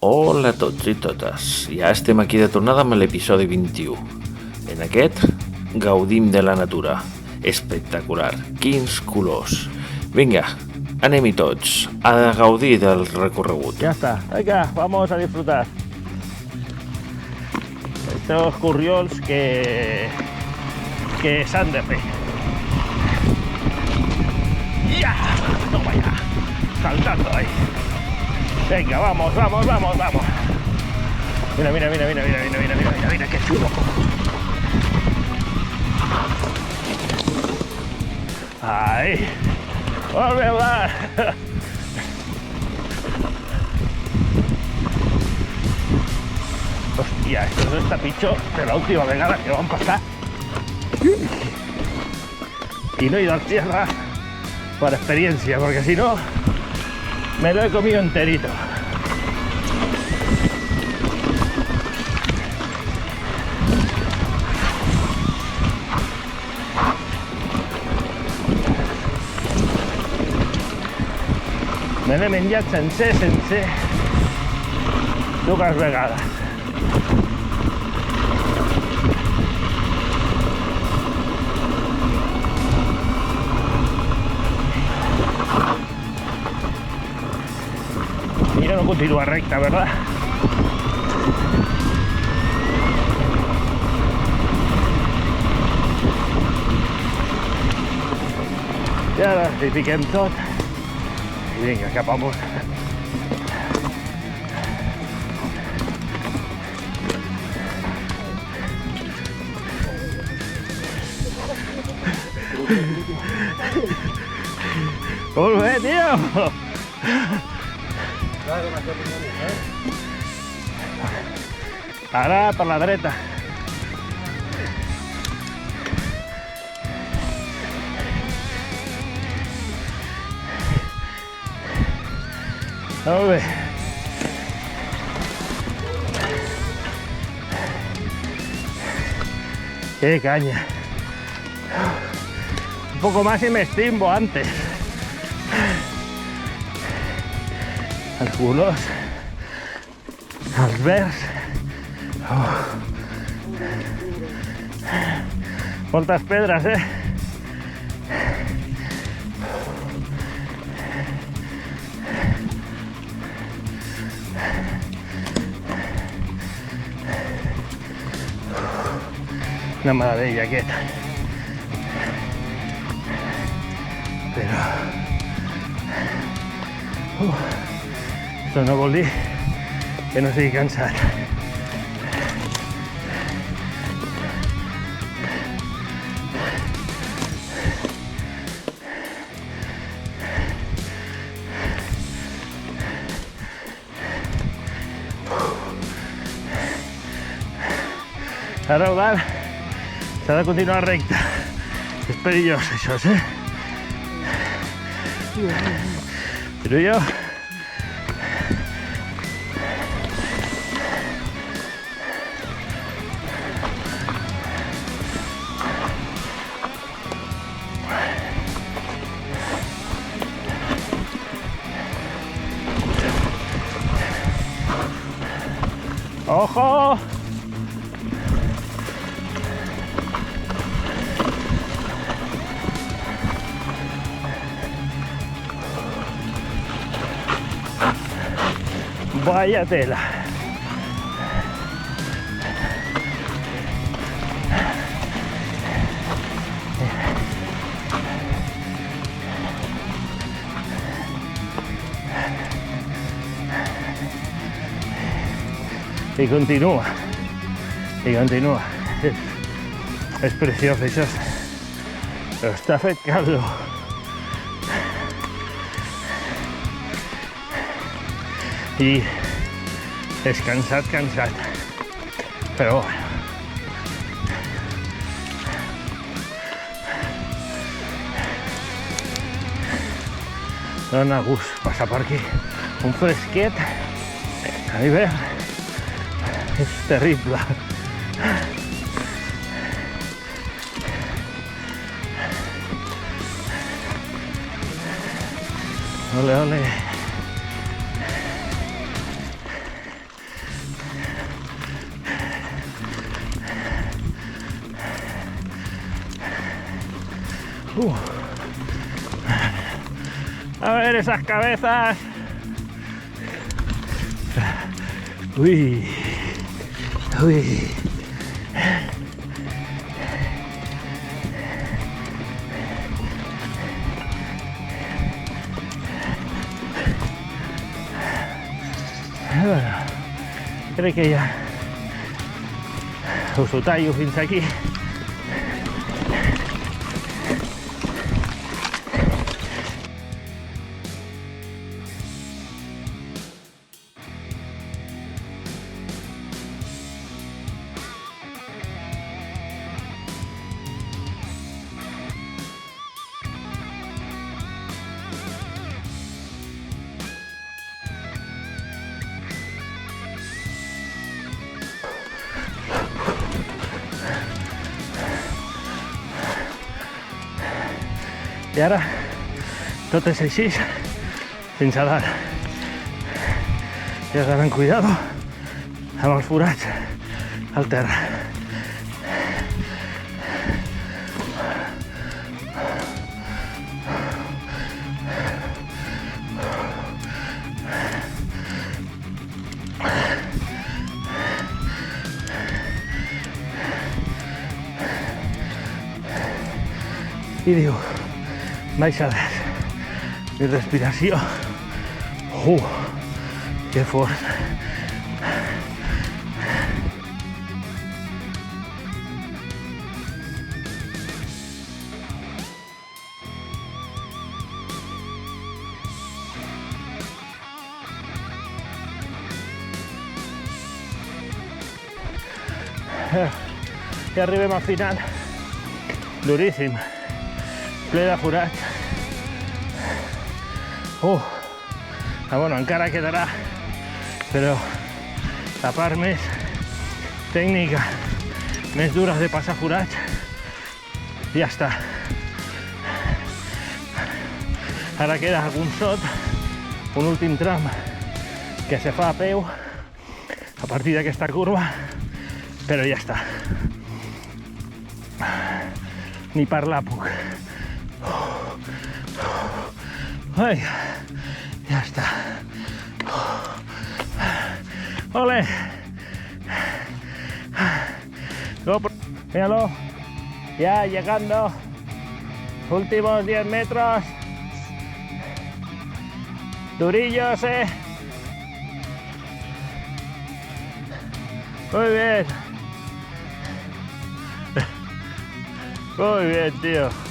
Hola a tots i totes, ja estem aquí de tornada amb l'episodi 21. En aquest, gaudim de la natura. Espectacular, quins colors. Vinga, anem-hi tots a gaudir del recorregut. Ya está, venga, vamos a disfrutar. Estos curriols que s'han de fer. ¡Ya! ¡Toma ya! Saltando ahí. Venga, vamos, vamos, vamos, vamos. Mira, mira, mira, mira, mira, mira, mira, mira, mira, mira, qué chulo. Ahí. ¡Volve a hablar! Hostia, esto no está picho de la última vegada que van a pasar. Y no he ido a tierra por experiencia, porque si no, me lo he comido enterito. Me l'he menjat sencer dues vegades. Y yo no continúa recta, ¿verdad? I ara hi fiquem tot i vinga, cap amunt. Molt bé, tio! Ara per la dreta. Molt bé. ¡Qué caña! Un poco más y me estimbo antes. Els colors, els verds. Moltes pedres, Una meravella aquesta. Però... això no vol dir que no sigui cansat. Ara, Eudal, s'ha de continuar recte. És perillós, això, Però jo... ¡Ojo! Vaya tela. Y continúa. És preciós, això. Però està fet caldo. I és cansat, però bueno. Dona gust passar per aquí. Un fresquet a l'hivern és terrible. Ole, ole. A ver esas cabezas. Uy. Uy. Bueno, crec que ja us ho tallo fins aquí. I ara tot és així, sense dar. I has d'anar amb cuidado amb els forats al terra. I diu, baixades i respiració. Que fort. I arribem al final. Duríssim. Ple de forats. Bueno, encara quedarà, però la part més tècnica, més dura de passar forats, ja està. Ara queda algun sot, un últim tram que se fa a peu a partir d'aquesta curva, però ja està. Ni parlar puc. Ai, ya está. ¡Ole! Míralo. Ya llegando. Últimos 10 metros. Durillos, Muy bien. Muy bien, tío.